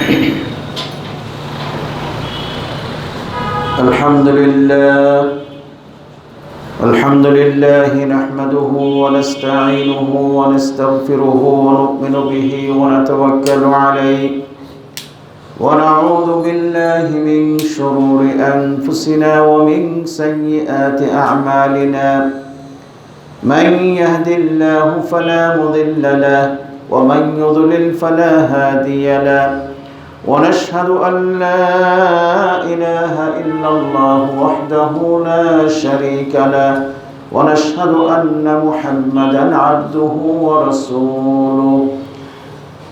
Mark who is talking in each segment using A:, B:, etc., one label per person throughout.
A: الحمد لله نحمده ونستعينه ونستغفره ونؤمن به ونتوكل عليه ونعوذ بالله من شرور أنفسنا ومن سيئات أعمالنا من يهد الله فلا مضل له ومن يضلل فلا هادي له ونشهد أن لا إله إلا الله وحده لا شريك له ونشهد أن محمدا عبده ورسوله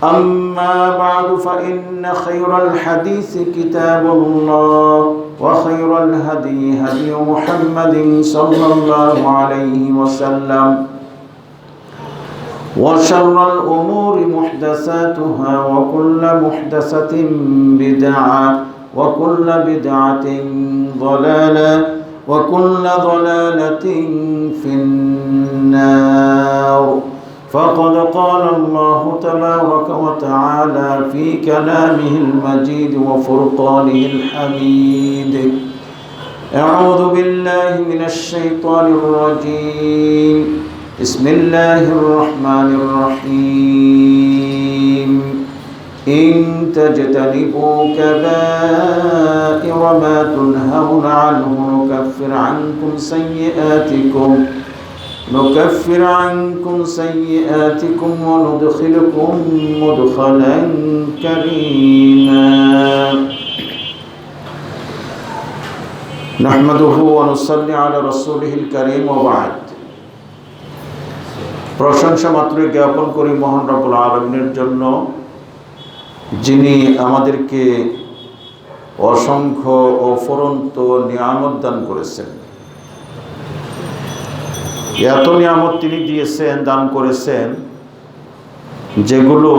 A: أما بعد فإن خير الحديث كتاب الله وخير الهدي هدي محمد صلى الله عليه وسلم وشر الأمور محدثاتها وكل محدثة بدعة وكل بدعة ضلالة وكل ضلالة في النار فقد قال الله تبارك وتعالى في كلامه المجيد وفرقانه الحميد أعوذ بالله من الشيطان الرجيم بسم الله الرحمن الرحيم إن تجتنبوا كبائر ما تنهون عنه نكفر عنكم سيئاتكم وندخلكم مدخلا كريما نحمده ونصلي على رسوله الكريم وبعد প্রশংসা মাত্র জ্ঞাপন করি মহান রব্বুল আলামিনের জন্য, যিনি আমাদেরকে অসংখ্য অফুরন্ত নিয়ামত দান করেছেন। এত নিয়ামত তিনি দিয়েছেন, দান করেছেন, যেগুলো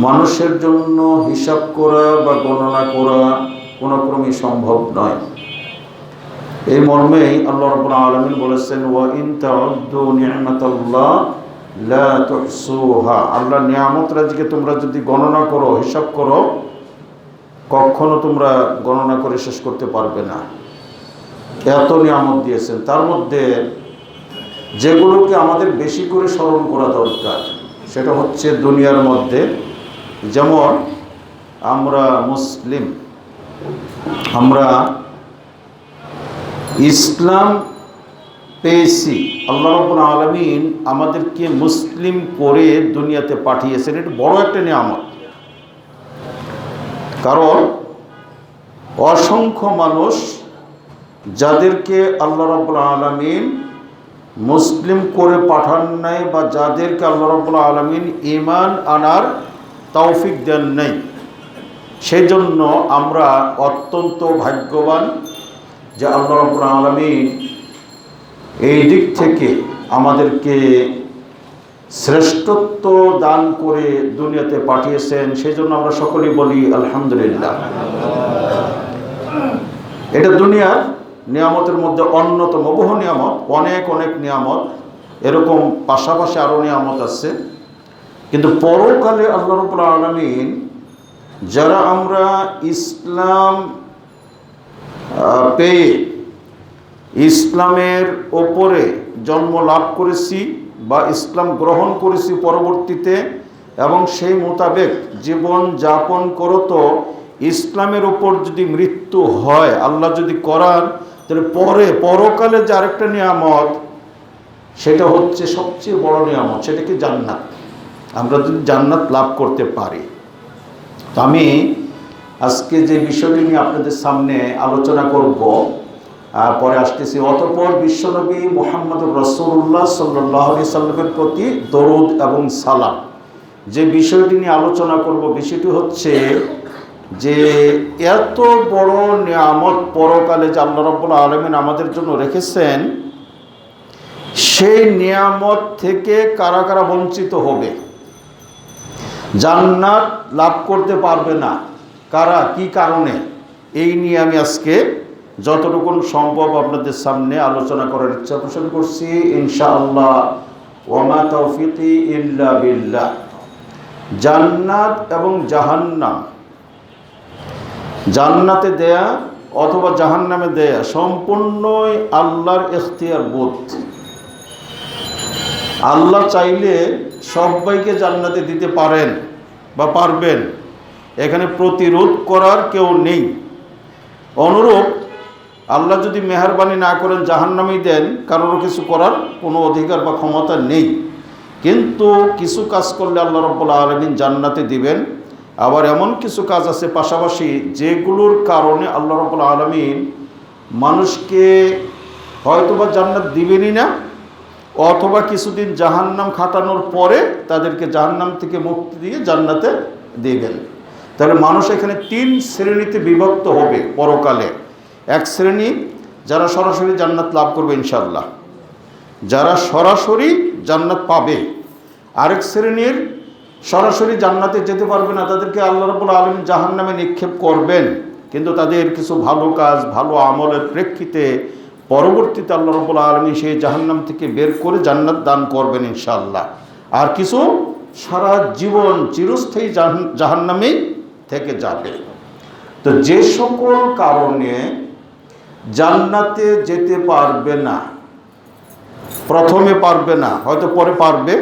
A: মানুষের জন্য হিসাব করা বা গণনা করা কোনো ক্রমে সম্ভব নয়। এই মর্মেই আল্লাহ রাব্বুল আলামিন বলেছেন, ওয়া ইন তাউদ্দু নি'মাতাল্লাহ লা তুহসুহা। আল্লাহর নিয়ামত রাজিকে তোমরা যদি গণনা করো, হিসাব করো, কখনো তোমরা গণনা করে শেষ করতে পারবে না। এত নিয়ামত দিয়েছেন। তার মধ্যে যেগুলোকে আমাদের বেশি করে স্মরণ করা দরকার সেটা হচ্ছে দুনিয়ার মধ্যে, যেমন আমরা মুসলিম, আমরা ইসলাম পেয়েছি। আল্লাহ রাব্বুল আলামিন আমাদেরকে মুসলিম করে দুনিয়াতে পাঠিয়েছেন। এটা বড় একটা নিয়ামত, কারণ অসংখ্য মানুষ যাদেরকে আল্লাহ রাব্বুল আলামিন মুসলিম করে পাঠান নাই বা যাদেরকে আল্লাহ রাব্বুল আলামিন ঈমান আনার তৌফিক দেন নাই, সেই জন্য আমরা অত্যন্ত ভাগ্যবান যে আল্লাহ রাব্বুল আলামিন এই দিক থেকে আমাদেরকে শ্রেষ্ঠত্ব দান করে দুনিয়াতে পাঠিয়েছেন। সেই জন্য আমরা সকলেই বলি আলহামদুলিল্লাহ। এটা দুনিয়ার নিয়ামতের মধ্যে অন্যতম। বহু নিয়ামত, অনেক অনেক নিয়ামত, এরকম পাশাপাশি আরও নিয়ামত আছে, কিন্তু পরকালে আল্লাহ রাব্বুল আলামিন যারা আমরা ইসলাম পেয়ে ইসলামের ওপরে জন্ম লাভ করেছি বা ইসলাম গ্রহণ করেছি পরবর্তীতে, এবং সেই মোতাবেক জীবন যাপন করতো, ইসলামের ওপর যদি মৃত্যু হয়, আল্লাহ যদি করান, তাহলে পরকালে যে আরেকটা নিয়ামত, সেটা হচ্ছে সবচেয়ে বড় নিয়ামত, সেটা কি জান্নাত। আমরা যদি জান্নাত লাভ করতে পারি। তো আমি আজকে যে বিষয়টি নিয়ে আপনাদের সামনে আলোচনা করব, পরে আসতেছি। অতঃপর বিশ্বনবী মুহাম্মদুর রাসূলুল্লাহ সাল্লাল্লাহু আলাইহি সাল্লামের প্রতি দরুদ এবং সালাম, যে বিষয়টি নিয়ে আলোচনা করব, বিষয়টি হচ্ছে যে এত বড় নিয়ামত পরকালে যে আল্লাহ রাব্বুল আলামিন আমাদের জন্য রেখেছেন, সেই নিয়ামত থেকে কারা কারা বঞ্চিত হবে, জান্নাত লাভ করতে পারবে না, কারা, কি কারণে, এই নিয়ে আমি আজকে যতটুকু সম্ভব আপনাদের সামনে আলোচনা করার ইচ্ছা পোষণ করছি ইনশাআল্লাহ। ওয়া মা তাওফিকি ইল্লা বিল্লাহ। জান্নাত এবং জাহান্নাম, জান্নাতে দেয়া অথবা জাহান্নামে দেয়া সম্পূর্ণই আল্লাহর ইখতিয়ার বোধ। আল্লাহ চাইলে সবাইকে জান্নাতে দিতে পারেন বা পারবেন, এখানে প্রতিরোধ করার কেউ নেই। অনুরূপ আল্লাহ যদি মেহেরবানি না করেন জাহান্নামেই দেন, কারোর কিছু করার কোনো অধিকার বা ক্ষমতা নেই। কিন্তু কিছু কাজ করলে আল্লাহ রাব্বুল আলামিন জান্নাতে দিবেন। আবার এমন কিছু কাজ আছে পাশাপাশি যেগুলোর কারণে আল্লাহ রাব্বুল আলামিন মানুষকে হয়তোবা জান্নাত দিবেনই না, অথবা কিছুদিন জাহান্নাম খাটানোর পরে তাদেরকে জাহান্নাম থেকে মুক্তি দিয়ে জান্নাতে দিবেন। তাহলে মানুষ এখানে 3 শ্রেণীতে বিভক্ত হবে পরকালে। এক শ্রেণী যারা সরাসরি জান্নাত লাভ করবে ইনশাআল্লাহ, যারা সরাসরি জান্নাত পাবে। আরেক শ্রেণীর সরাসরি জান্নাতে যেতে পারবে না, তাদেরকে আল্লাহ রাব্বুল আলামিন জাহান্নামে নিক্ষেপ করবেন। কিন্তু তাদের কিছু ভালো কাজ, ভালো আমলের প্রেক্ষিতে পরবর্তীতে আল্লাহ রাব্বুল আলামিন সেই জাহান্নাম থেকে বের করে জান্নাত দান করবেন ইনশাআল্লাহ। আর কিছু সারা জীবন চিরস্থায়ী জাহান্নামেই থেকে যাবে। তো যে সকল কারণে জান্নাতে যেতে পারবে না, প্রথমে পারবে না, হয়তো পরে পারবে,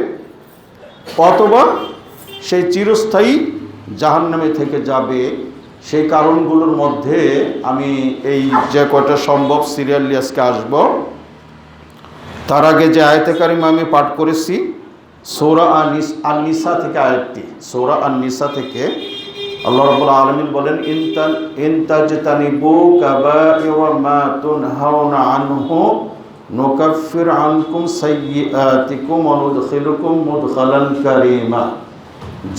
A: অথবা সেই চিরস্থায়ী জাহান্নামে থেকে যাবে, সেই কারণগুলোর মধ্যে আমি এই যে কয়টা সম্ভব সিরিয়ালি আজকে আসব। তার আগে যে আয়াতে কারিমা আমি পাঠ করেছি সূরা আন-নিসা থেকে, আয়াতটি সূরা আন-নিসা থেকে আল্লাহ রাব্বুল আলামিন বলেন, ইনতাজতানিবু কাবাইরা মা তুনহাউনা আনহু নুকাফির আনকুম সাইয়্যাতিকুম ওয়া নুদখিলুকুম মুদখালান কারীমা।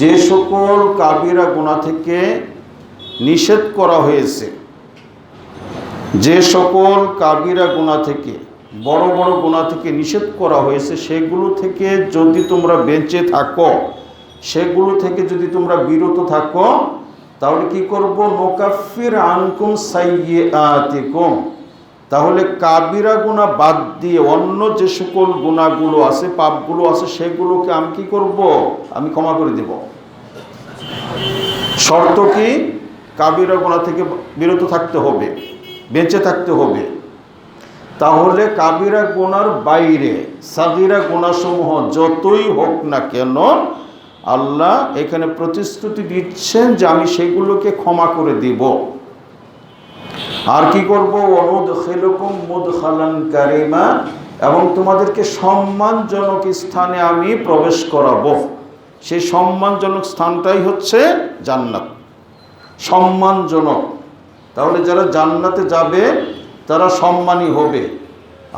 A: যে সকল কাবিরা গুনাহ থেকে নিষেধ করা হয়েছে, যে সকল কাবিরা গুনাহ থেকে, বড় বড় গুনাহ থেকে নিষেধ করা হয়েছে, সেগুলো থেকে যদি তোমরা বেঁচে থাকো, সেগুলো থেকে যদি তোমরা বিরত থাকো, তাহলে কি করব? নুকাফির আনকুম সাইয়্যাতিকুম, তাহলে কাবিরা গুনাহ বাদ দিয়ে অন্য যে সকল গুনাহগুলো আছে, পাপগুলো আছে, সেগুলোকে আমি কি করব? আমি ক্ষমা করে দেব। শর্ত কি? কাবিরা গুনাহ থেকে বিরত থাকতে হবে, বেঁচে থাকতে হবে। তাহলে কাবিরা গুনার বাইরে সাগীরা গুনাহসমূহ যতই হোক না কেন, আল্লাহ এখানে প্রতিশ্রুতি দিচ্ছেন যে আমি সেগুলোকে ক্ষমা করে দিব। আর কি করব? ওয়ানুদখিলুকুম মুদখালান কারীমা, এবং তোমাদেরকে সম্মানজনক স্থানে আমি প্রবেশ করাবো। সেই সম্মানজনক স্থানটাই হচ্ছে জান্নাত, সম্মানজনক। তাহলে যারা জান্নাতে যাবে তারা সম্মানী হবে।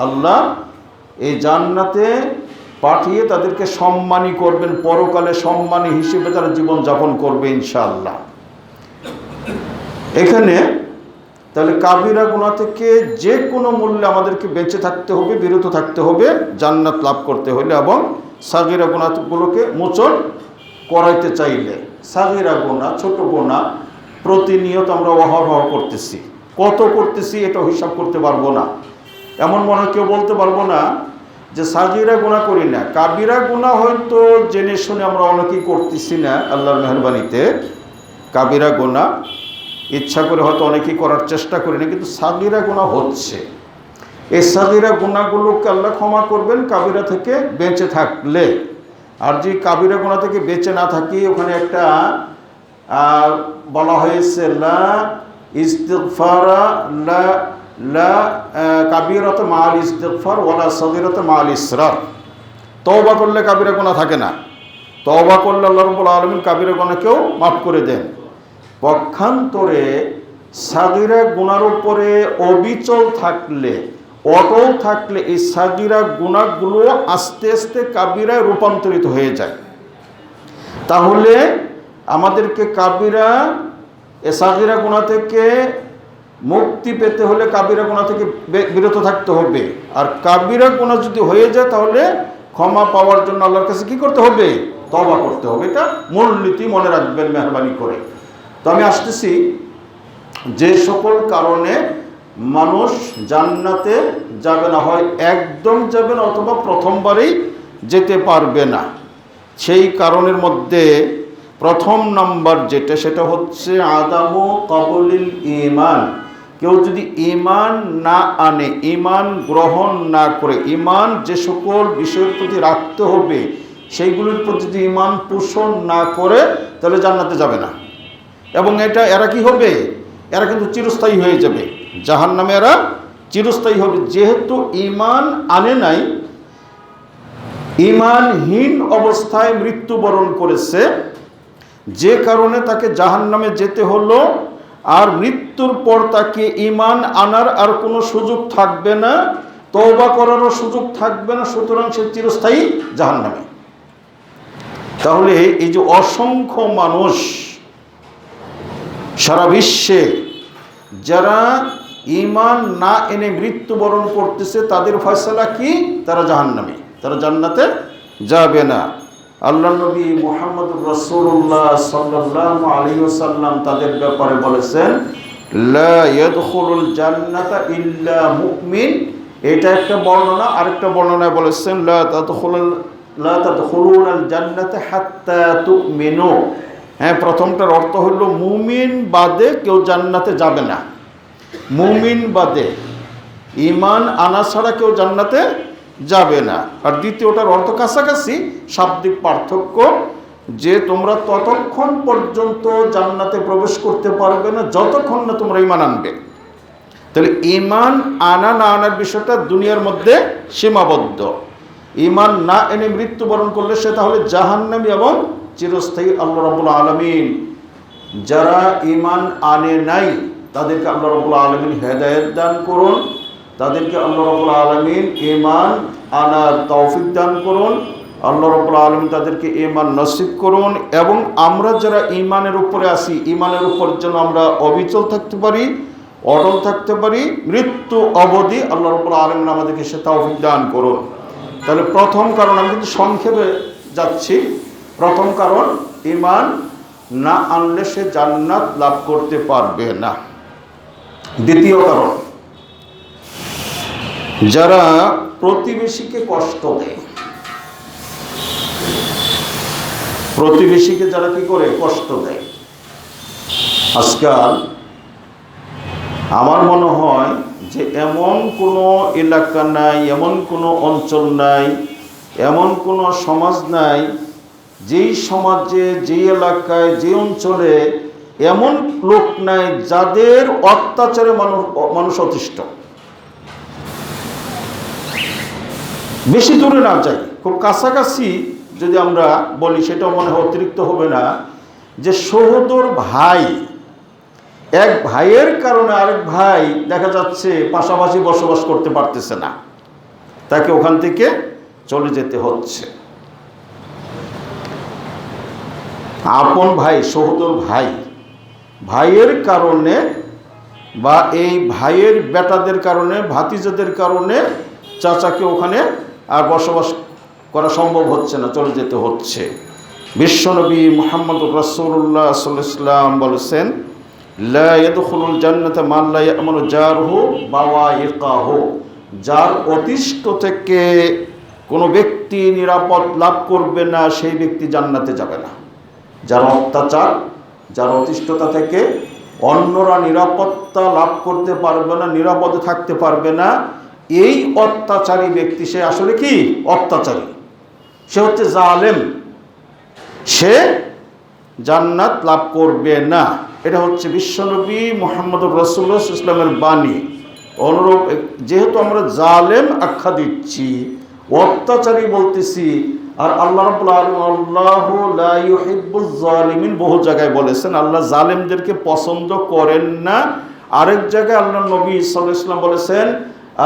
A: আল্লাহ এই জান্নাতে পাঠিয়ে তাদেরকে সম্মানী করবেন, পরকালে সম্মানী হিসেবে তারা জীবন যাপন করবে ইনশাআল্লাহ। এখানে তাহলে কাবিরা গুনাহ থেকে যে কোনো মূল্যে আমাদেরকে বেঁচে থাকতে হবে, বিরত থাকতে হবে জান্নাত লাভ করতে হলে, এবং সাগীরা গুনাহগুলোকে মোচন করাইতে চাইলে। সাগীরা গুনাহ, ছোট গুনাহ প্রতিনিয়ত আমরা অহরহ করতেছি, কত করতেছি এটা হিসাব করতে পারবো না। এমন মনে কেউ বলতে পারবো না যে সাগীরা গুনাহ করি না। কাবিরা গুনাহ হয়তো জেনে শুনে আমরা অনেকেই করতেছি না আল্লাহর মেহেরবানিতে। কাবিরা গুনাহ ইচ্ছা করে হয়তো অনেকেই করার চেষ্টা করি না, কিন্তু সাগীরা গুনাহ হচ্ছে। এই সাগীরা গুনাহগুলোকে আল্লাহ ক্ষমা করবেন কাবিরা থেকে বেঁচে থাকলে। আর যে কাবিরা গুনাহ থেকে বেঁচে না থাকি, ওখানে একটা বলা হয়েছে লা ইস্তিগফারা লা কাবিরাত মাল ইস্তিগফার ওয়ালা সাগীরাত মাল ইসরার। তওবা করলে কাবিরা গুনাহ থাকে না, তওবা করলে আল্লাহ রাব্বুল আলামিন কাবিরা গুনাহকেও মাফ করে দেন। পক্ষান্তরে সাগীরা গুনার উপরে অবিচল থাকলে, অটল থাকলে, এই সাগীরা গুনাহগুলো আস্তে আস্তে কাবিরায় রূপান্তরিত হয়ে যায়। তাহলে আমাদেরকে কাবিরা এ সাগীরা গুনাহ থেকে মুক্তি পেতে হলে কাবিরা গুনাহ থেকে বিরত থাকতে হবে। আর কাবিরা গুনাহ যদি হয়ে যায়, তাহলে ক্ষমা পাওয়ার জন্য আল্লাহর কাছে কি করতে হবে? তওবা করতে হবে। এটা মূলনীতি মনে রাখবেন মেহরবানি করে। তো আমি আসতেছি, যে সকল কারণে মানুষ জান্নাতে যাবে না, হয় একদম যাবে না অথবা প্রথমবারেই যেতে পারবে না, সেই কারণের মধ্যে প্রথম নাম্বার যেটা, সেটা হচ্ছে আদামু কবুলিল ঈমান। কেউ যদি ঈমান না আনে, ঈমান গ্রহণ না করে, ঈমান যে সকল বিষয়ের প্রতি রাখতে হবে সেইগুলির প্রতি যদি ঈমান পোষণ না করে, তাহলে জান্নাতে যাবে না। এবং এরা কি হবে? এরা কিন্তু চিরস্থায়ী হয়ে যাবে, জাহান্নামে এরা চিরস্থায়ী হবে। যেহেতু ঈমান আনে নাই, ঈমানহীন অবস্থায় মৃত্যুবরণ করেছে, যে কারণে তাকে জাহান্নামে যেতে হলো। আর মৃত্যুর পর তাকে ঈমান আনার আর কোনো সুযোগ থাকবে না, তওবা করারও সুযোগ থাকবে না, সুতরাং সে চিরস্থায়ী জাহান্নামে। তাহলে এই যে অসংখ্য মানুষ সারা বিশ্বে যারা ঈমান না এনে মৃত্যুবরণ করতেছে, তাদের ফয়সালা কি? তারা জাহান্নামী, তারা জান্নাতে যাবে না। আল্লাহ নবী মুহাম্মদুর রাসূলুল্লাহ সাল্লাল্লাহু আলাইহি ওয়াসাল্লাম তাদের ব্যাপারে বলেছেন, লা ইয়াদখুলুল জান্নাতা ইল্লা মুমিন। এটা একটা বর্ণনা। আরেকটা বর্ণনায় বলেছেন, লা তাদখুলুনাল জান্নাতা হাত্তা তুমিনু। হ্যাঁ, প্রথমটার অর্থ হলো মুমিন বাদে কেউ জান্নাতে যাবে না। মুমিন বাদে, ঈমান আনা ছাড়া কেউ জান্নাতে যাবে না। আর দ্বিতীয়টার অর্থ কাছাকাছি, শাব্দিক পার্থক্য, যে তোমরা ততক্ষণ পর্যন্ত জান্নাতে প্রবেশ করতে পারবে না যতক্ষণ না তোমরা ঈমান আনবে। তাহলে ঈমান আনা না আনার বিষয়টা দুনিয়ার মধ্যে সীমাবদ্ধ। ঈমান না এনে মৃত্যুবরণ করলে সে তাহলে জাহান্নামী এবং চিরস্থায়ী। আল্লাহ রাব্বুল আলামিন যারা ঈমান আনে নাই তাদেরকে আল্লাহ রাব্বুল আলামিন হেদায়েত দান করুন, তাদেরকে আল্লাহ রাব্বুল আলামিন ঈমান আনার তৌফিক দান করুন, আল্লাহ রাব্বুল আলামিন তাদেরকে ঈমান নসিব করুন। এবং আমরা যারা ঈমানের উপরে আছি, ঈমানের উপর যেন আমরা অবিচল থাকতে পারি, অটল থাকতে পারি মৃত্যু অবধি। আল্লাহ রাব্বুল আলামিন আমাদেরকে সে তৌফিক দান করুন। তাহলে প্রথম কারণ, আমি কিন্তু সংক্ষেপে যাচ্ছি, প্রথম কারণ ঈমান না আনলে সে জান্নাত লাভ করতে পারবে না। দ্বিতীয় কারণ, যারা প্রতিবেশীকে কষ্ট দেয়, প্রতিবেশীকে যারা কি করে কষ্ট দেয়। আজকাল আমার মনে হয় যে এমন কোনো এলাকা নাই, এমন কোনো অঞ্চল নাই, এমন কোনো সমাজ নাই যেই সমাজে, যেই এলাকায়, যে অঞ্চলে এমন লোক নাই যাদের অত্যাচারে মানুষ অতিষ্ঠ। বেশি দূরে না যাই, খুব কাছাকাছি যদি আমরা বলি, সেটাও মনে হয় অতিরিক্ত হবে না, যে সহোদর ভাই, এক ভাইয়ের কারণে আরেক ভাই দেখা যাচ্ছে পাশাপাশি বসবাস করতে পারতেছে না, তাকে ওখান থেকে চলে যেতে হচ্ছে। আপন ভাই, সহোদর ভাই, ভাইয়ের কারণে বা এই ভাইয়ের বেটাদের কারণে, ভাতিজাদের কারণে চাচাকে ওখানে আর বসবাস করা সম্ভব হচ্ছে না, চলে যেতে হচ্ছে। বিশ্বনবী মুহাম্মদুর রাসূলুল্লাহ সাল্লাল্লাহু আলাইহি ওয়াসাল্লাম বলেছেন, লা ইয়াদখুলুল জান্নাতা মান লা ইয়ামানু জারহু বাওয়াইকাহু। যার অতিষ্ঠ থেকে কোনো ব্যক্তি নিরাপদ লাভ করবে না, সেই ব্যক্তি জান্নাতে যাবে না। যার অত্যাচার, যার অতিষ্ঠতা থেকে অন্যরা নিরাপত্তা লাভ করতে পারবে না, নিরাপদে থাকতে পারবে না, এই অত্যাচারী ব্যক্তি সে আসলে কি অত্যাচারী, সে হচ্ছে জালেম, সে জান্নাত লাভ করবে না। এটা হচ্ছে বিশ্বনবী মুহাম্মদুর রাসূলুল্লাহ সাল্লাল্লাহু আলাইহি ওয়াসাল্লামের বাণী। অনুরূপ, যেহেতু আমরা জালেম আখ্যা দিচ্ছি, অত্যাচারী বলতেছি, আর আল্লাহ রাব্বুল আলামিন আল্লাহু লা ইউহিব্বুজ জালিমিন বহু জায়গায় বলেছেন, আল্লাহ জালেমদেরকে পছন্দ করেন না। আরেক জায়গায় আল্লাহ নবী সাল্লাল্লাহু আলাইহি ওয়াসাল্লাম বলেছেন,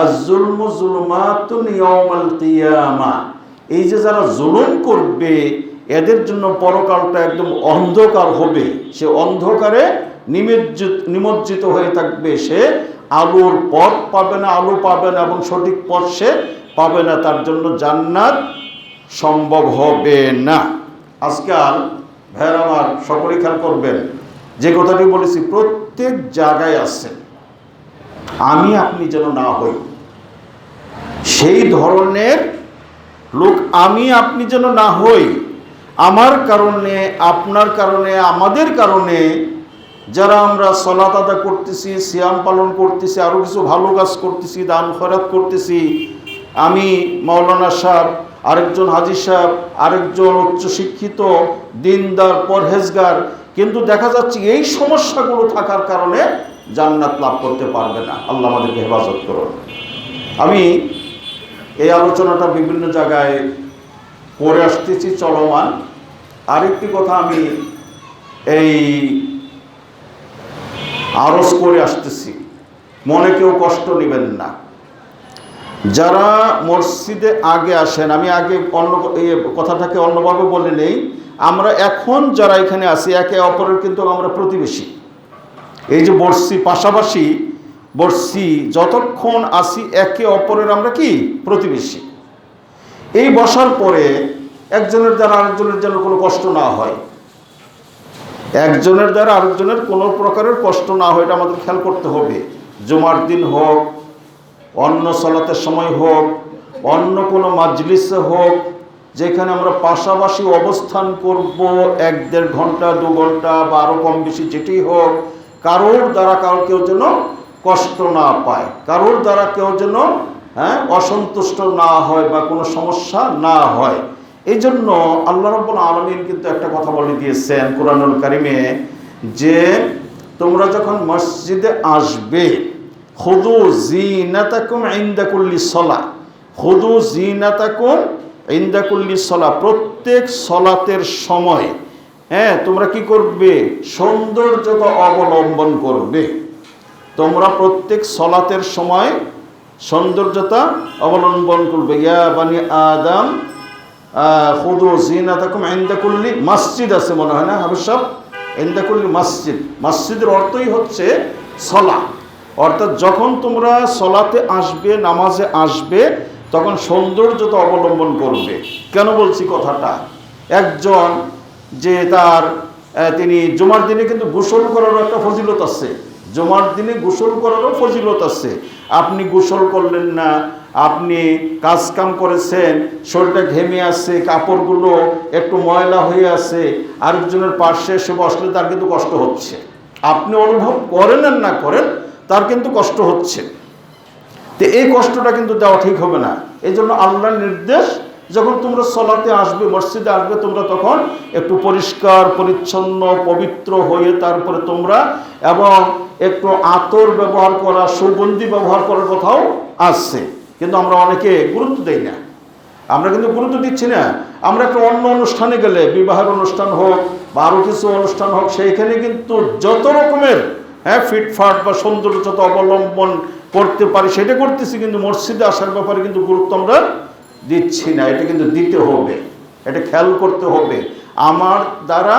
A: আয-যুলমু যুলুমাতুন ইয়াউমাল কিয়ামা। এই যে যারা জুলুম করবে এদের জন্য পরকালটা একদম অন্ধকার হবে, সে অন্ধকারে নিমজ্জিত হয়ে থাকবে, সে আলোর পথ পাবে না, আলো পাবে না এবং সঠিক পথ সে পাবে না, তার জন্য জান্নাত সম্ভব হবে না। আজকাল ভাইয়ের আমার সকলে খেয়াল করবেন, যে কথাটি বলেছি প্রত্যেক জায়গায় আছে, আমি আপনি যেন না হই, সেই ধরনের লোক আমি আপনি যেন না হই। আমার কারণে, আপনার কারণে, আমাদের কারণে যারা আমরা সালাত আদা করতেছি, সিয়াম পালন করতেছি, আরও কিছু ভালো কাজ করতেছি, দান খয়রাত করতেছি, আমি মাওলানা সাহেব, আরেকজন হাজী সাহেব, আরেকজন উচ্চশিক্ষিত দিনদার পরহেজগার, কিন্তু দেখা যাচ্ছে এই সমস্যাগুলো থাকার কারণে জান্নাত লাভ করতে পারবে না। আল্লাহ আমাদেরকে হেফাজত করুন। আমি এই আলোচনাটা বিভিন্ন জায়গায় করে আসতেছি, চলমান। আরেকটি কথা আমি এই আরজ করে আসতেছি, মনে কেউ কষ্ট নেবেন না। যারা মসজিদে আগে আসেন, আমি আগে অন্য কথাটাকে অন্যভাবে বলে নেই, আমরা এখন যারা এখানে আছি একে অপরের কিন্তু আমরা প্রতিবেশী। এই যে বসছি পাশাপাশি বসছি, যতক্ষণ আসি একে অপরের আমরা কি প্রতিবেশী। এই বসার পরে একজনের দ্বারা আরেকজনের যেন কোনো কষ্ট না হয়, একজনের দ্বারা আরেকজনের কোনো প্রকারের কষ্ট না হয়, এটা আমাদের খেয়াল করতে হবে। জুমার দিন হোক, অন্য সালাতের সময় হোক, অন্য কোনো মাজলিসে হোক, যেখানে আমরা পাশাপাশি অবস্থান করব 1-1.5 ঘন্টা 2 ঘন্টা বা আরও কম বেশি যেটি হোক, কারোর দ্বারা কেউ যেন কষ্ট না পায়, কারোর দ্বারা কেউ যেন অসন্তুষ্ট না হয় বা কোনো সমস্যা না হয়। এই জন্য আল্লাহ রাব্বুল আলামিন কিন্তু একটা কথা বলে দিয়েছেন কোরআনুল কারিমে, যে তোমরা যখন মসজিদে আসবে, খুদু জিনাতাকুম ইনদা কুল্লি সালাহ, খুদু জিনাতাকুম ইনদা কুল্লি সালাহ, প্রত্যেক সলাতের সময় তোমরা কি করবে? সৌন্দর্যতা অবলম্বন করবে। তোমরা প্রত্যেক সলাতের সময় সৌন্দর্যতা অবলম্বন করবে। ইয়া বানি আদম খুদু জিনাতাকুম ইনদা কুল্লি মসজিদ, আছে মনে হয় না হাবিব সাহেব? ইনদা কুল্লি মসজিদ, মসজিদের অর্থই হচ্ছে সলা। অর্থাৎ যখন তোমরা সলাতে আসবে, নামাজে আসবে, তখন সৌন্দর্যতা অবলম্বন করবে। কেন বলছি কথাটা? একজন যে তিনি জুমার দিনে কিন্তু গোসল করারও একটা ফজিলত আছে, জুমার দিনে গোসল করারও ফজিলত আছে। আপনি গোসল করলেন না, আপনি কাজকাম করেছেন, শরীরটা ঘেমে আছে, কাপড়গুলো একটু ময়লা হয়ে আছে, আরেকজনের পাশে এসে বসলে তার কিন্তু কষ্ট হচ্ছে। আপনি অনুভব করেন আর না করেন, তার কিন্তু কষ্ট হচ্ছে। তো এই কষ্টটা কিন্তু দেওয়া ঠিক হবে না। এই জন্য আল্লাহর নির্দেশ, যখন তোমরা সলাতে আসবে, মসজিদে আসবে, তোমরা তখন একটু পরিষ্কার পরিচ্ছন্ন পবিত্র হয়ে তারপরে তোমরা, এবং একটু আতর ব্যবহার করা, সুগন্ধি ব্যবহার করার কথাও আসছে, কিন্তু আমরা অনেকে গুরুত্ব দেই না। আমরা কিন্তু গুরুত্ব দিচ্ছি না। আমরা একটা অন্য অনুষ্ঠানে গেলে, বিবাহের অনুষ্ঠান হোক বা আরও কিছু অনুষ্ঠান হোক, সেইখানে কিন্তু যত রকমের ফিটফাট বা সৌন্দর্যতা অবলম্বন করতে পারি সেটা করতেছি, কিন্তু মসজিদে আসার ব্যাপারে কিন্তু গুরুত্ব আমরা দিচ্ছি না। এটা কিন্তু দিতে হবে, এটা খেয়াল করতে হবে। আমার দ্বারা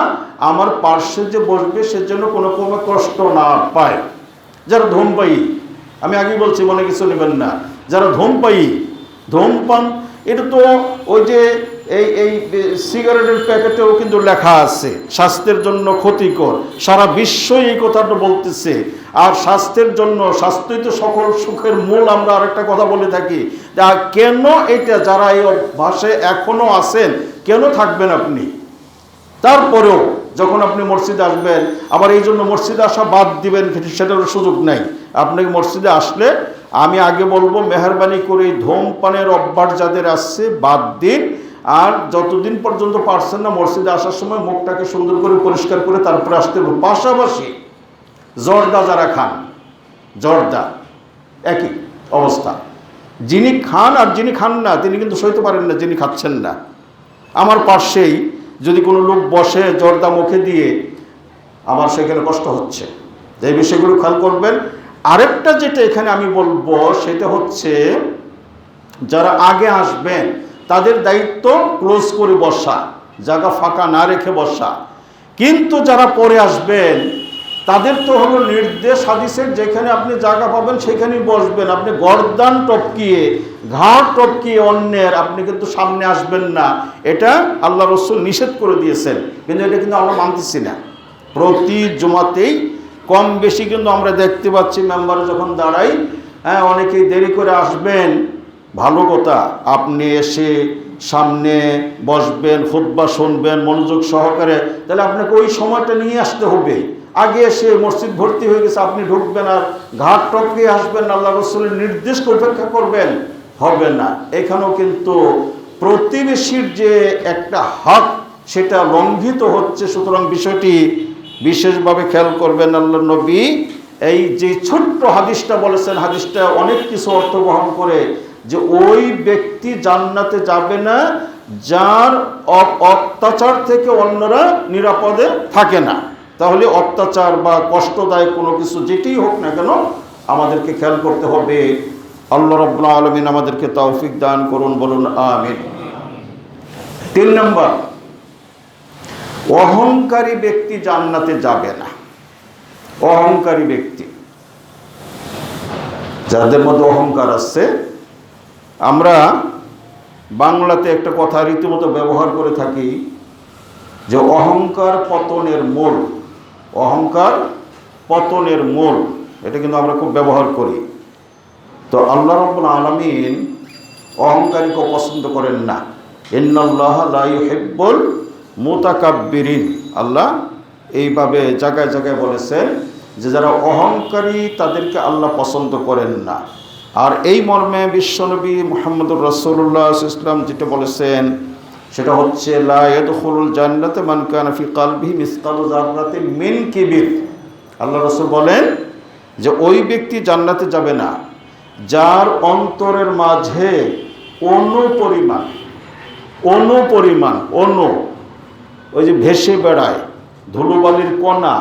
A: আমার পার্শ্বে যে বসবে সে যেন কোনো কষ্ট না পায়। যারা ধূমপায়ী, আমি আগে বলছি, মনে কিছু নেবেন না, যারা ধূমপায়ী, ধূমপান, এটা তো ওই যে এই সিগারেটের প্যাকেটেও কিন্তু লেখা আছে স্বাস্থ্যের জন্য ক্ষতিকর। সারা বিশ্বই এই কথাটা বলতেছে। আর স্বাস্থ্যের জন্য, স্বাস্থ্যই তো সকল সুখের মূল, আমরা আরেকটা কথা বলে থাকি। কেন এটা, যারা এই অভ্যাসে এখনো আছেন, কেন থাকবেন আপনি? তারপরেও যখন আপনি মসজিদে আসবেন, আবার এই জন্য মসজিদে আসা বাদ দিবেন সেটারও সুযোগ নাই। আপনাকে মসজিদে আসলে আমি আগে বলবো, মেহরবানি করে ধূমপানের অভ্যাস যাদের আসছে বাদ দিন। আর যতদিন পর্যন্ত পারছেন না, মসজিদে আসার সময় মুখটাকে সুন্দর করে পরিষ্কার করে তারপরে আসতে হবে। পাশাপাশি জর্দা যারা খান, জর্দা একই অবস্থা, যিনি খান আর যিনি খান না তিনি কিন্তু সইতে পারেন না, যিনি খাচ্ছেন না। আমার পাশেই যদি কোনো লোক বসে জর্দা মুখে দিয়ে, আমার সেখানে কষ্ট হচ্ছে। এই বিষয়গুলো খেয়াল করবেন। আরেকটা যেটা এখানে আমি বলবো, সেটা হচ্ছে যারা আগে আসবেন তাদের দায়িত্ব ক্লোজ করে বসা, জায়গা ফাঁকা না রেখে বসা। কিন্তু যারা পরে আসবেন তাদের তো হলো নির্দেশ হাদিসের, যেখানে আপনি জায়গা পাবেন সেখানেই বসবেন। আপনি গর্দান টপকিয়ে, ঘাড় টপকিয়ে অন্যের আপনি কিন্তু সামনে আসবেন না, এটা আল্লাহ রসুল নিষেধ করে দিয়েছেন। কিন্তু এটা কিন্তু আমরা মানতেছি না। প্রতি জুমাতেই কম বেশি কিন্তু আমরা দেখতে পাচ্ছি মেম্বারে যখন দাঁড়াই, অনেকেই দেরি করে আসবেন, ভালো কথা। আপনি এসে সামনে বসবেন, খুতবা শুনবেন মনোযোগ সহকারে, তাহলে আপনাকে ওই সময়টা নিয়ে আসতে হবে। আগে এসে মসজিদ ভর্তি হয়ে গেছে, আপনি ঢুকবেন আর ঘাট টপকে আসবেন, আল্লাহ রসুলের নির্দেশকে উপেক্ষা করবেন, হবে না। এখানেও কিন্তু প্রতিবেশীর যে একটা হক সেটা লঙ্ঘিত হচ্ছে। সুতরাং বিষয়টি বিশেষভাবে খেয়াল করবেন। আল্লাহ নবী এই যে ছোট্ট হাদিসটা বলেছেন, হাদিসটা অনেক কিছু অর্থ বহন করে, যে ওই ব্যক্তি জান্নাতে যাবে না যার অত্যাচার থেকে অন্যরা নিরাপদে থাকে না। তাহলে অত্যাচার বা কষ্টদায়ক কোনো কিছু যেটাই হোক না কেন আমাদেরকে খেয়াল করতে হবে। আল্লাহ রাব্বুল আলামিন আমাদেরকে তৌফিক দান করুন, বলুন আমিন। 3 নম্বর, অহংকারী ব্যক্তি জান্নাতে যাবে না। অহংকারী ব্যক্তি, যাদের মধ্যে অহংকার আছে, আমরা বাংলাতে একটা কথা রীতিমতো ব্যবহার করে থাকি যে অহংকার পতনের মূল। অহংকার পতনের মূল, এটা কিন্তু আমরা খুব ব্যবহার করি। তো আল্লাহ রাব্বুল আলামিন অহংকারীকে পছন্দ করেন না। ইন্নাল্লাহা লা ইউহিব্বুল মুতাকাব্বিরিন। আল্লাহ এইভাবে জায়গায় জায়গায় বলেছেন যে যারা অহংকারী তাদেরকে আল্লাহ পছন্দ করেন না। আর এই মর্মে বিশ্বনবী মুহাম্মদুর রাসূলুল্লাহ সাল্লাল্লাহু আলাইহি ওয়াসাল্লাম যেটা বলেছেন সেটা হচ্ছে লা ইয়াদখুলুল জান্নাতা মান কানা ফি কলবিহি মিসকালু যাররাতিন মিন কিবির। আল্লাহ রাসূল বলেন যে ওই ব্যক্তি জান্নাতে যাবে না যার অন্তরের মাঝে অনুপরিমাণ ওই যে ভেসে বেড়ায় ধুলোবালির কণা,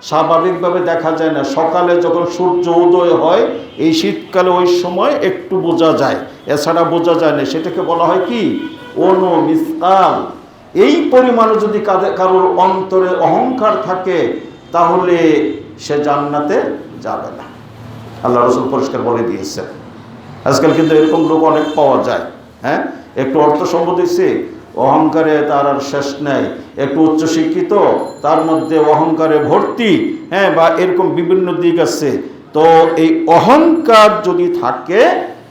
A: স্বাভাবিকভাবে দেখা যায় না। সকালে যখন সূর্য উদয় হয় এই শীতকালে ওই সময় একটু বোঝা যায়, এছাড়া বোঝা যায় না। সেটাকে বলা হয় কি? মিসকাল। এই পরিমাণে যদি কারোর অন্তরে অহংকার থাকে তাহলে সে জান্নাতে যাবে না। আল্লাহ রাসূল পরিষ্কার বলে দিয়েছেন। আজকাল কিন্তু এরকম লোক অনেক পাওয়া যায়। হ্যাঁ, একটু অর্থ সম্পদ হয়েছে, অহংকারে তার আর শেষ নেই। একটু উচ্চশিক্ষিত, তার মধ্যে অহংকারে ভর্তি। হ্যাঁ, বা এরকম বিভিন্ন দিক আছে। তো এই অহংকার যদি থাকে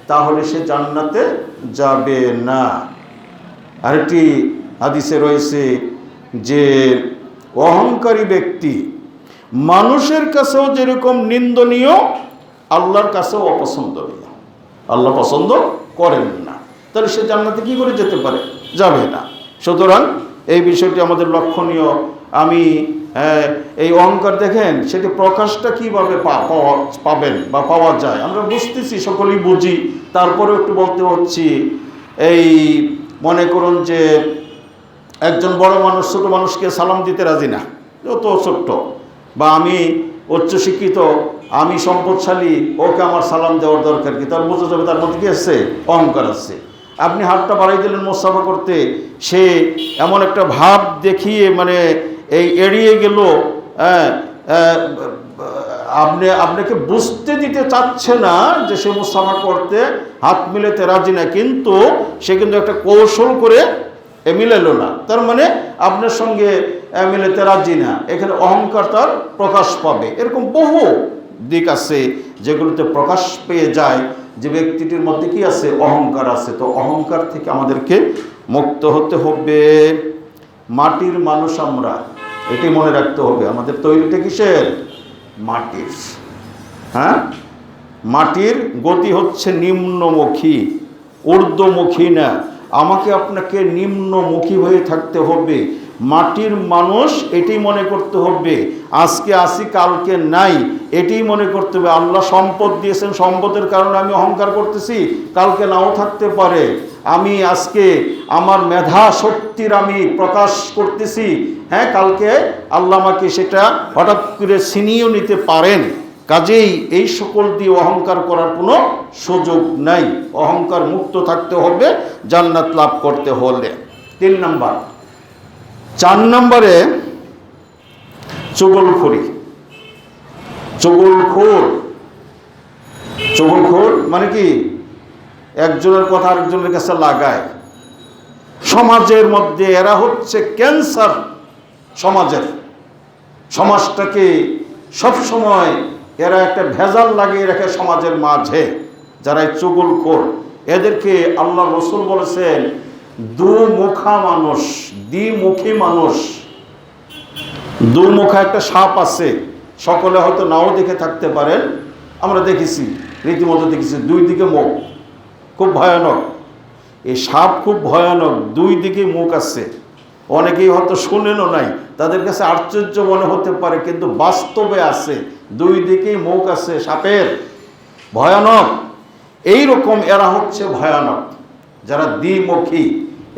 A: তাহলে সে জান্নাতে যাবে না। আরেকটি হাদিসে রয়েছে যে অহংকারী ব্যক্তি মানুষের কাছেও যেরকম নিন্দনীয়, আল্লাহর কাছেও অপছন্দনীয়। আল্লাহ পছন্দ করেন না। তাহলে সে জান্নাতে কি করে যেতে পারে? যাবে না। সুতরাং এই বিষয়টি আমাদের লক্ষণীয়। আমি এই অহংকার দেখেন সেটি প্রকাশটা কিভাবে পাবেন বা পাওয়া যায় আমরা বুঝতেছি, সকলেই বুঝি, তারপরেও একটু বলতে হচ্ছি। এই মনে করুন যে একজন বড় মানুষ ছোট মানুষকে সালাম দিতে রাজি না, যত ছোট্ট, বা আমি উচ্চশিক্ষিত, আমি সম্পদশালী, ওকে আমার সালাম দেওয়ার দরকার কি? তার বোঝা যাবে তার মধ্যে কি আছে? অহংকার আছে। আপনি হাতটা বাড়াই দিলেন মুসাফা করতে, সে এমন একটা ভাব দেখিয়ে মানে এই এড়িয়ে গেল, আপনাকে বুঝতে দিতে চাচ্ছে না যে সে মুসাফা করতে হাত মিলাতে রাজি না, কিন্তু সে কিন্তু একটা কৌশল করে মিলালো না, তার মানে আপনার সঙ্গে মিলাতে রাজি না। এখানে অহংকার তার প্রকাশ পাবে। এরকম বহু দিক আছে যেগুলোতে প্রকাশ পেয়ে যায় যে ব্যক্তিটির মধ্যে কি আছে? অহংকার আছে। তো অহংকার থেকে আমাদেরকে মুক্ত হতে হবে। মাটির মানুষ আমরা, এটি মনে রাখতে হবে। আমাদের তৈরিটা কিসের? মাটির। হ্যাঁ, মাটির গতি হচ্ছে নিম্নমুখী, ঊর্ধ্বমুখী না। আমাকে আপনাকে নিম্নমুখী হয়ে থাকতে হবে। মাটির মানুষ এটি মনে করতে হবে, আজকে আসি কালকে নাই, এটি মনে করতে হবে। আল্লাহ সম্পদ দিয়েছেন, সম্পদের কারণে আমি অহংকার করতেছি, কালকে নাও থাকতে পারে। আমি আজকে আমার মেধা শক্তির আমি প্রকাশ করতেছি, হ্যাঁ, কালকে আল্লাহ আমাকে সেটা হঠাৎ করে ছিনিয়েও নিতে পারেন। কাজেই এই সকল দিয়ে অহংকার করার কোনো সুযোগ নাই। অহংকার মুক্ত থাকতে হবে জান্নাত লাভ করতে হলে। 3 নম্বর। 4 নম্বরে চুগলখড়ি। চুগলখোর মানে কি? একজনের কথা আরেকজনের কাছে লাগায়। সমাজের মধ্যে এরা হচ্ছে ক্যান্সার সমাজের। সমাজটাকে সবসময় এরা একটা ভেজাল লাগিয়ে রাখে সমাজের মাঝে। যারা চুগলখোর, এদেরকে আল্লাহ রসুল বলেছেন দুমুখা মানুষ, দ্বিমুখী মানুষ। দুমুখা একটা সাপ আছে, সকলে হয়তো নাও দেখে থাকতে পারেন, আমরা দেখেছি, রীতিমতো দেখেছি, দুই দিকে মুখ, খুব ভয়ানক। এই সাপ খুব ভয়ানক, দুই দিকে মুখ আছে। অনেকেই হয়তো শুনেনও নাই, তাদের কাছে আশ্চর্য মনে হতে পারে, কিন্তু বাস্তবে আছে, দুই দিকেই মুখ আছে সাপের, ভয়ানক। এই রকম এরা হচ্ছে ভয়ানক, যারা দ্বিমুখী।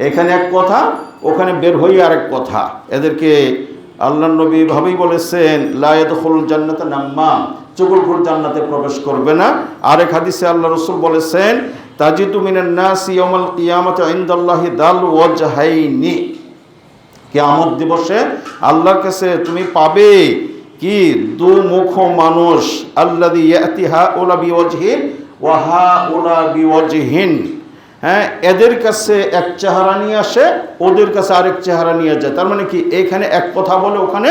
A: এখানে এক কথা, ওখানে বের হই আরেক কথা। এদেরকে আল্লাহ নবী ভাবেই বলেছেন, লা ইয়াদখুলুল জান্নাতা নাম্মাম, চুগলখোর জান্নাতে প্রবেশ করবে না। আরেক হাদিসে আল্লাহ রাসূল বলেছেন, তাজিদু মিনান নাসি ইয়াউমাল কিয়ামাতি ইনদাল্লাহি দাল ওয়াজহাইনি, কিয়ামত দিবসে আল্লাহর কাছে তুমি পাবে কি, দুমুখ মানুষ। আল্লাযী ইয়াতি হাউলা বিওয়াজহিন ওয়া হাউলা বিওয়াজহিন, হ্যাঁ, এদের কাছে এক চেহারা নিয়ে আসে, ওদের কাছে আরেক চেহারা নিয়ে যায়। তার মানে কি, এখানে এক কথা বলে, ওখানে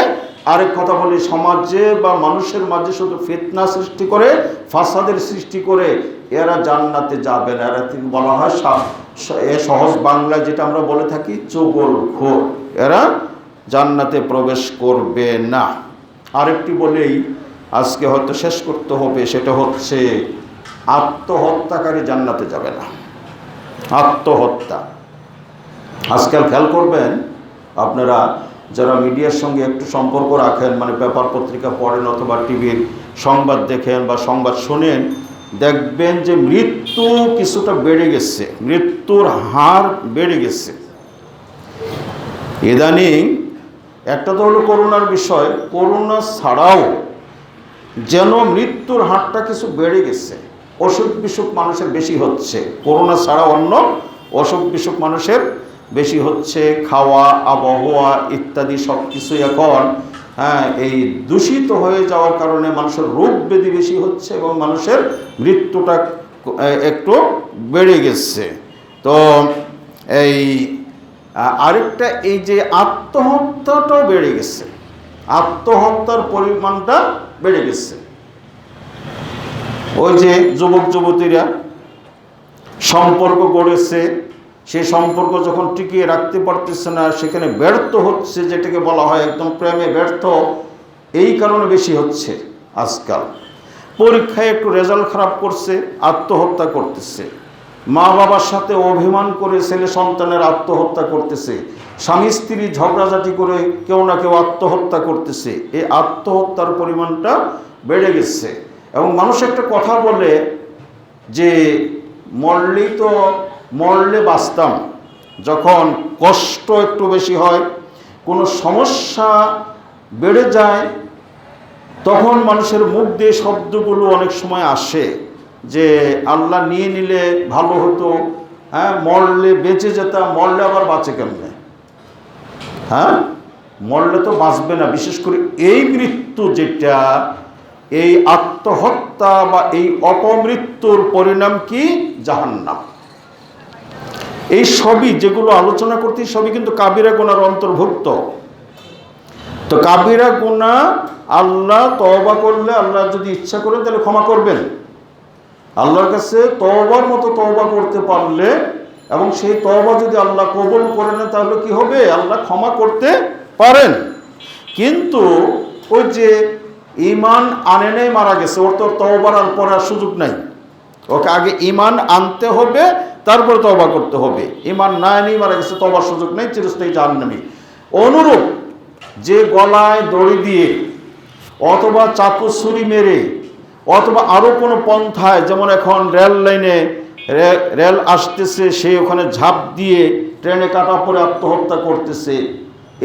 A: আরেক কথা বলে। সমাজে বা মানুষের মাঝে শুধু ফিতনা সৃষ্টি করে, ফাসাদের সৃষ্টি করে, এরা জান্নাতে যাবে না। এরা থেকে বলা হয় সহজ বাংলায় যেটা আমরা বলে থাকি, চুগলখোর। এরা জান্নাতে প্রবেশ করবে না। আরেকটি বলেই আজকে হয়তো শেষ করতে হবে, সেটা হচ্ছে আত্মহত্যাকারী জান্নাতে যাবে না। আত্মহত্যা, আজকাল খেয়াল করবেন আপনারা যারা মিডিয়ার সঙ্গে একটু সম্পর্ক রাখেন, মানে পেপার পত্রিকা পড়েন অথবা টিভির সংবাদ দেখেন বা সংবাদ শোনেন, দেখবেন যে মৃত্যু কিছুটা বেড়ে গেছে, মৃত্যুর হার বেড়ে গেছে ইদানিং। একটা তো হলো করোনার বিষয়, করোনা ছাড়াও যেন মৃত্যুর হারটা কিছু বেড়ে গেছে। অসুখ বিসুখ মানুষের বেশি হচ্ছে, করোনা ছাড়া অন্য অসুখ বিসুখ মানুষের বেশি হচ্ছে। খাওয়া, আবহাওয়া ইত্যাদি সব কিছু এখন এই দূষিত হয়ে যাওয়ার কারণে মানুষের রোগ ব্যাধি বেশি হচ্ছে এবং মানুষের মৃত্যুটা একটু বেড়ে গেছে। তো এই আরেকটা, এই যে আত্মহত্যাটাও বেড়ে গেছে, আত্মহত্যার পরিমাণটা বেড়ে গেছে। ওই যে যুবক যুবতীরা সম্পর্ক গড়েছে, সেই সম্পর্ক যখন টিকিয়ে রাখতে পারতেছে না, সেখানে ব্যর্থ হচ্ছে, যেটাকে বলা হয় একদম প্রেমে ব্যর্থ। এই কারণে বেশি হচ্ছে আজকাল। পরীক্ষায় একটু রেজাল্ট খারাপ করছে, আত্মহত্যা করতেছে। মা বাবার সাথে অভিমান করে ছেলে সন্তানের আত্মহত্যা করতেছে। স্বামী স্ত্রী ঝগড়াঝাটি করে কেউ না কেউ আত্মহত্যা করতেছে। এই আত্মহত্যার পরিমাণটা বেড়ে গেছে। এবং মানুষ একটা কথা বলে যে মরলে বাঁচতাম। যখন কষ্ট একটু বেশি হয়, কোনো সমস্যা বেড়ে যায়, তখন মানুষের মুখ দিয়ে শব্দগুলো অনেক সময় আসে যে আল্লাহ নিয়ে নিলে ভালো হতো, হ্যাঁ, মরলে বেঁচে যেতাম, মরলে আবার বাঁচে কেমনে, হ্যাঁ, মরলে তো বাঁচবে না। বিশেষ করে এই মৃত্যু যেটা, এই আত্মহত্যা বা এই অপমৃত্যুর পরিণাম কি, জাহান্নাম। এই সবই যেগুলো আলোচনা করতে, সবই কিন্তু কাবিরা গুনার অন্তর্ভুক্ত। তো কাবিরা গুনাহ আল্লাহ তওবা করলে, আল্লাহ যদি ইচ্ছা করেন তাহলে ক্ষমা করবেন। আল্লাহর কাছে তওবার মতো তওবা করতে পারলে এবং সেই তওবা যদি আল্লাহ কবুল করে নেন, তাহলে কি হবে, আল্লাহ ক্ষমা করতে পারেন। কিন্তু ওই যে ঈমান আনে নাই, মারা গেছে, ওর তো তওবার আর পড়ার সুযোগ নাই। ওকে আগে ঈমান আনতে হবে, তারপর তওবা করতে হবে। ঈমান না এনেই মারা গেছে, তওবার সুযোগ নেই, চিরস্থায়ী জাহান্নামী। অনুরূপ যে গলায় দড়ি দিয়ে অথবা চাকু ছুরি মেরে অথবা আরও কোনো পন্থায়, যেমন এখন রেল লাইনে রেল আসতেছে, সে ওখানে ঝাঁপ দিয়ে ট্রেনে কাটা পড়ে আত্মহত্যা করতেছে,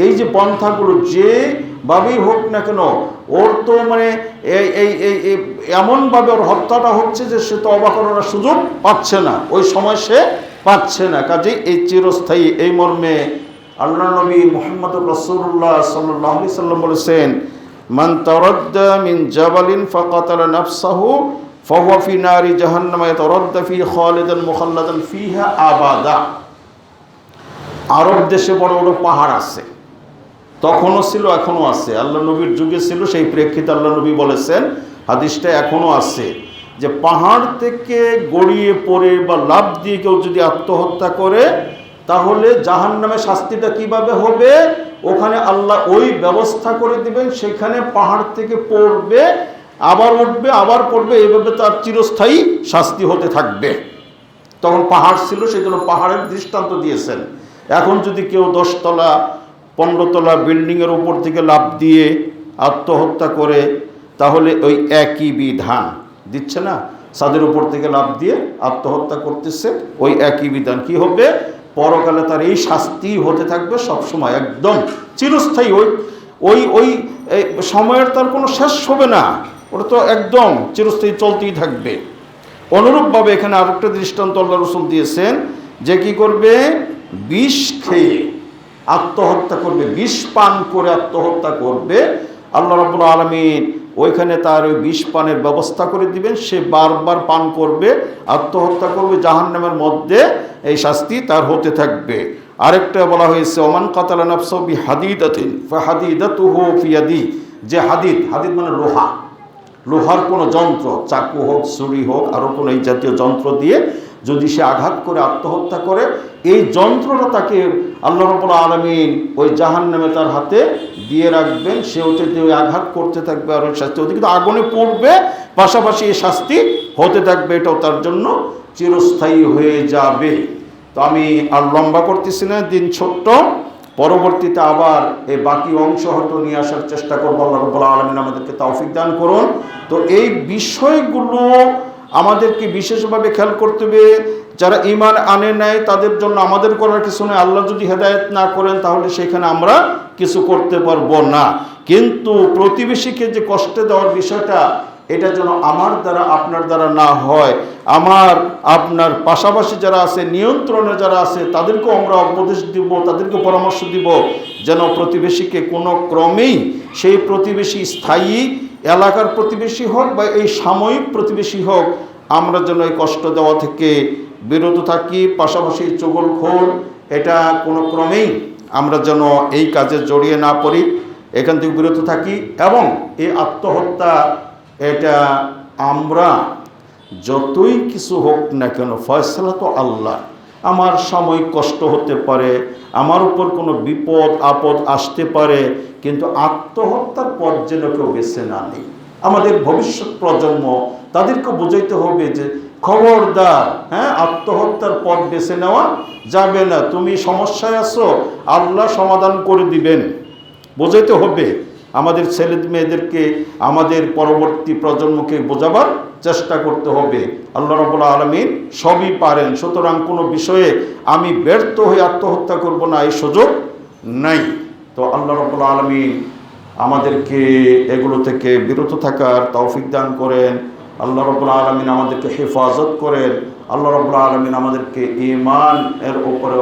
A: এই যে পন্থাগুলো যেভাবেই হোক না কেন, ওর তো মানে এমনভাবে ওর হত্যাটা হচ্ছে যে সে তো তওবা করার সুযোগ পাচ্ছে না, ওই সময় সে পাচ্ছে না। কাজেই এই চিরস্থায়ী, এই মর্মে আল্লাহ নবী মুহাম্মদ রাসূলুল্লাহ সাল্লাল্লাহু আলাইহি সাল্লাম বলেছেন, মান তারাদ্দা মিন জাবালিন ফাকাতালা নাফসাহু ফাহুয়া ফি নারি জাহান্নাম ইয়াতারাদ্দা ফি খালিদান মুখাল্লাদান ফিহা আবাদা। আরব দেশে বড় বড় পাহাড় আছে, তখনও ছিল, এখনও আছে। আল্লাহ নবীর যুগে ছিল, সেই প্রেক্ষিতে আল্লাহ নবী বলেছেন, হাদিসটা এখনও আছে, যে পাহাড় থেকে গড়িয়ে পড়ে বা লাফ দিয়ে কেউ যদি আত্মহত্যা করে, তাহলে জাহান্নামে শাস্তিটা কিভাবে হবে? ওখানে আল্লাহ ওই ব্যবস্থা করে দিবেন, সেখানে পাহাড় থেকে পড়বে, আবার উঠবে, আবার পড়বে, এইভাবে তার চিরস্থায়ী শাস্তি হতে থাকবে। তখন পাহাড় ছিল, সেই জন্য পাহাড়ের দৃষ্টান্ত দিয়েছেন। এখন যদি কেউ 10 তলা 15 তলা বিল্ডিংয়ের উপর থেকে লাফ দিয়ে আত্মহত্যা করে, তাহলে ওই একই বিধান দিচ্ছে না, ছাদের উপর থেকে লাফ দিয়ে আত্মহত্যা করতেছে, ওই একই বিধান কি হবে? পরকালে তার এই শাস্তি হতে থাকবে সব সময়, একদম চিরস্থায়ী। ওই ওই ওই সময়ের তার কোনো শেষ হবে না, ওটা তো একদম চিরস্থায়ী চলতেই থাকবে। অনুরূপভাবে এখানে আরেকটা দৃষ্টান্ত আল্লাহ রাসূল দিয়েছেন যে কি করবে? বিষ খেয়ে আত্মহত্যা করবে, বিষ পান করে আত্মহত্যা করবে। আল্লাহ রাব্বুল আলামিন ওইখানে তার ওই বিষ পানের ব্যবস্থা করে দিবেন, সে বারবার পান করবে, আত্মহত্যা করবে, জাহান্নামের মধ্যে এই শাস্তি তার হতে থাকবে। আরেকটা বলা হয়েছে ওমান কাতালা নাফসাহু বিহাদিদাতিন ফাহাদিদাতুহু ফি ইয়াদি, যে হাদিদ, হাদিদ মানে লোহা, লোহার কোনো যন্ত্র, চাকু হোক, ছুরি হোক, আরও কোনো এই জাতীয় যন্ত্র দিয়ে যদি সে আঘাত করে আত্মহত্যা করে, এই যন্ত্রটা তাকে আল্লাহ রাব্বুল আলামিন ওই জাহান্নামে তার হাতে দিয়ে রাখবেন, সে ওটা দিয়ে আঘাত করতে থাকবে, আর ওই শাস্তি হতে কিন্তু আগুনে পড়বে, পাশাপাশি এই শাস্তি হতে থাকবে, এটাও তার জন্য চিরস্থায়ী হয়ে যাবে। তো আমি আর লম্বা করতেছি না, দিন ছোট্ট, পরবর্তীতে আবার এই বাকি অংশ হয়তো নিয়ে আসার চেষ্টা করবো। আল্লাহ রাব্বুল আলামিন আমাদেরকে তৌফিক দান করুন। তো এই বিষয়গুলো আমাদেরকে বিশেষভাবে খেয়াল করতে হবে। যারা ঈমান আনে নাই তাদের জন্য আমাদের করার কিছু নেই, আল্লাহ যদি হেদায়েত না করেন তাহলে সেখানে আমরা কিছু করতে পারবো না। কিন্তু প্রতিবেশীকে যে কষ্ট দেওয়ার বিষয়টা, এটা যেন আমার দ্বারা আপনার দ্বারা না হয়। আমার আপনার পাশাপাশি যারা আছে, নিয়ন্ত্রণে যারা আছে, তাদেরকেও আমরা উপদেশ দিব, তাদেরকে পরামর্শ দিব যেন প্রতিবেশীকে কোনো ক্রমেই, সেই প্রতিবেশী স্থায়ী এলাকার প্রতিবেশী হোক বা এই সাময়িক প্রতিবেশী হোক, আমরা যেন এই কষ্ট দেওয়া থেকে বিরত থাকি। পাশাপাশি চগলখোর, এটা কোনো ক্রমেই আমরা যেন এই কাজে জড়িয়ে না পড়ি, এখান থেকে বিরত থাকি। এবং এই আত্মহত্যা, এটা আমরা যতই কিছু হোক না কেন, ফয়সালা তো আল্লাহ। আমার সাময়িক কষ্ট হতে পারে, আমার উপর কোনো বিপদ আপদ আসতে পারে, কিন্তু আত্মহত্যার পথ যেন কেউ বেছে না নেই। আমাদের ভবিষ্যৎ প্রজন্ম, তাদেরকে বোঝাইতে হবে যে খবরদার, আত্মহত্যার পথ বেছে নেওয়া যাবে না। তুমি সমস্যায় আছো, আল্লাহ সমাধান করে দিবেন, বোঝাইতে হবে। আমাদের ছেলে মেয়েদেরকে, আমাদের পরবর্তী প্রজন্মকে বোঝাবার চেষ্টা করতে হবে। আল্লাহ রাব্বুল আলামিন সবই পারেন, সুতরাং কোনো বিষয়ে আমি ব্যর্থ হয়ে আত্মহত্যা করব না, এই সুযোগ নাই। তো আল্লাহ রাব্বুল আলামিন আমাদেরকে এগুলো থেকে বিরত থাকার তৌফিক দান করেন। আল্লাহ রাব্বুল আলামিন আমাদেরকে হেফাজত করেন। আল্লাহ রাব্বুল আলামিন আমাদেরকে ঈমান এর উপরে